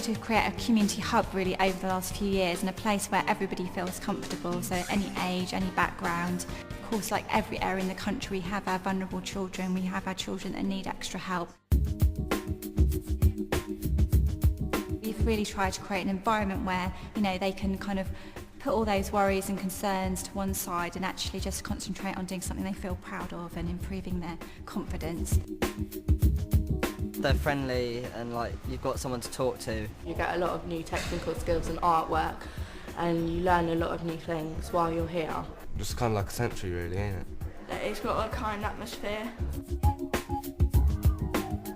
tried to create a community hub really over the last few years, and a place where everybody feels comfortable, so any age, any background. Of course, like every area in the country, we have our vulnerable children, we have our children that need extra help. We've really tried to create an environment where, you know, they can kind of put all those worries and concerns to one side and actually just concentrate on doing something they feel proud of and improving their confidence. They're friendly and like you've got someone to talk to. You get a lot of new technical skills and artwork, and you learn a lot of new things while you're here. Just kind of like a sanctuary really, ain't it? It's got a kind atmosphere.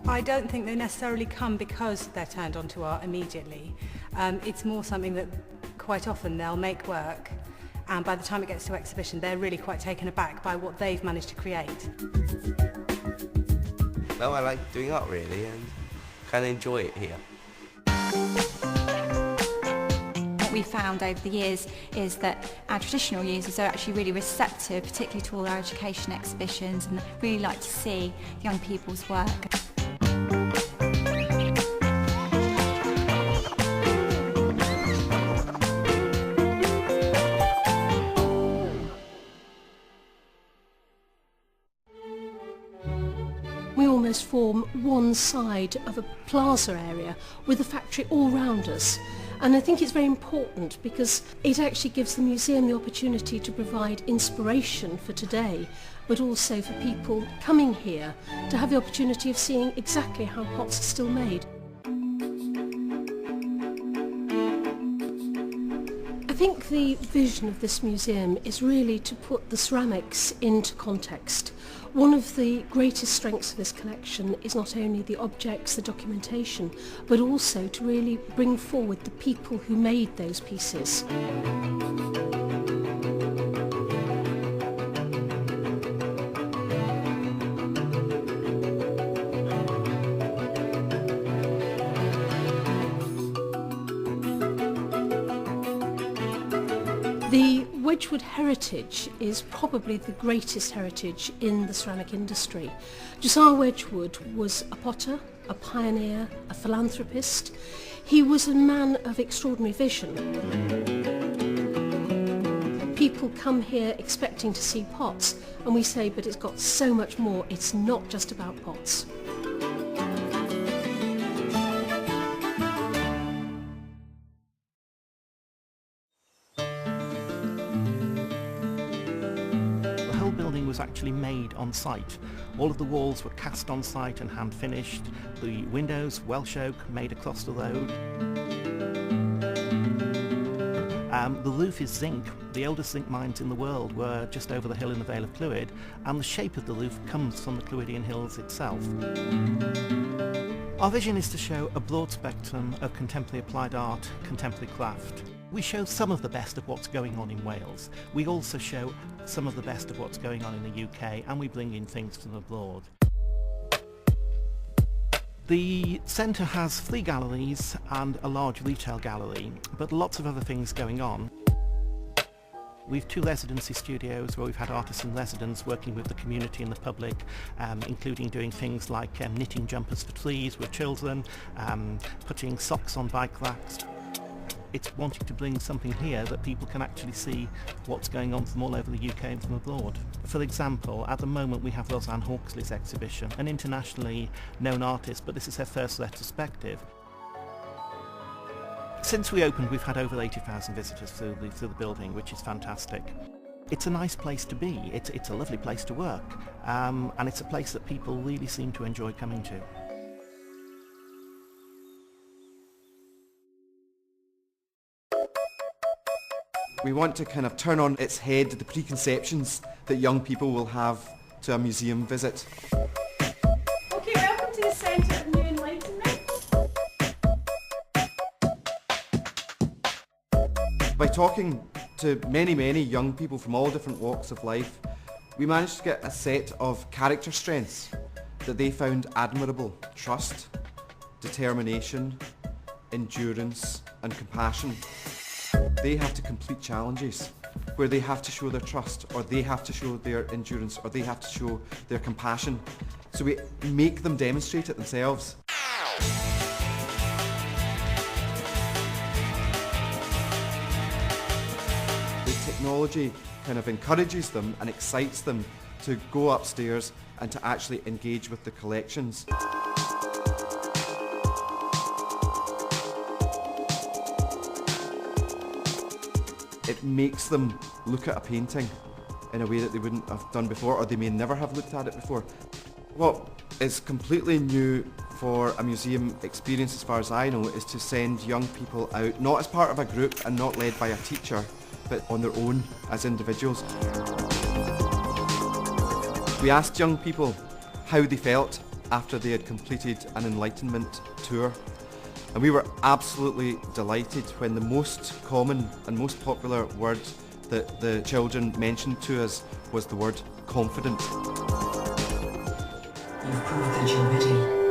I don't think they necessarily come because they're turned on to art immediately. It's more something that quite often they'll make work, and by the time it gets to exhibition they're really quite taken aback by what they've managed to create. No, I like doing art really and kind of enjoy it here. What we found over the years is that our traditional users are actually really receptive, particularly to all our education exhibitions, and really like to see young people's work. We almost form one side of a plaza area with the factory all round us. And I think it's very important because it actually gives the museum the opportunity to provide inspiration for today, but also for people coming here to have the opportunity of seeing exactly how pots are still made. I think the vision of this museum is really to put the ceramics into context. One of the greatest strengths of this collection is not only the objects, the documentation, but also to really bring forward the people who made those pieces. The Wedgwood heritage is probably the greatest heritage in the ceramic industry. Josiah Wedgwood was a potter, a pioneer, a philanthropist. He was a man of extraordinary vision. People come here expecting to see pots, and we say, but it's got so much more. It's not just about pots. Was actually made on site. All of the walls were cast on site and hand finished. The windows, Welsh oak, made across the road. The roof is zinc. The oldest zinc mines in the world were just over the hill in the Vale of Clwyd, and the shape of the roof comes from the Clwydian Hills itself. Our vision is to show a broad spectrum of contemporary applied art, contemporary craft. We show some of the best of what's going on in Wales. We also show some of the best of what's going on in the UK, and we bring in things from abroad. The centre has 3 galleries and a large retail gallery, but lots of other things going on. We've 2 residency studios where we've had artists in residence working with the community and the public, including doing things like knitting jumpers for trees with children, putting socks on bike racks. It's wanting to bring something here that people can actually see what's going on from all over the UK and from abroad. For example, at the moment we have Roseanne Hawksley's exhibition, an internationally known artist, but this is her first retrospective. Since we opened, we've had over 80,000 visitors through the building, which is fantastic. It's a nice place to be, it's a lovely place to work, and it's a place that people really seem to enjoy coming to. We want to kind of turn on its head the preconceptions that young people will have to a museum visit. Okay, welcome to the Centre of New Enlightenment. By talking to many young people from all different walks of life, we managed to get a set of character strengths that they found admirable: trust, determination, endurance and compassion. They have to complete challenges where they have to show their trust, or they have to show their endurance, or they have to show their compassion. So we make them demonstrate it themselves. technology kind of encourages them and excites them to go upstairs and to actually engage with the collections. It makes them look at a painting in a way that they wouldn't have done before, or they may never have looked at it before. What is completely new for a museum experience, as far as I know, is to send young people out, not as part of a group and not led by a teacher, but on their own as individuals. We asked young people how they felt after they had completed an enlightenment tour, and we were absolutely delighted when the most common and most popular word that the children mentioned to us was the word confident. You've proved that you're ready.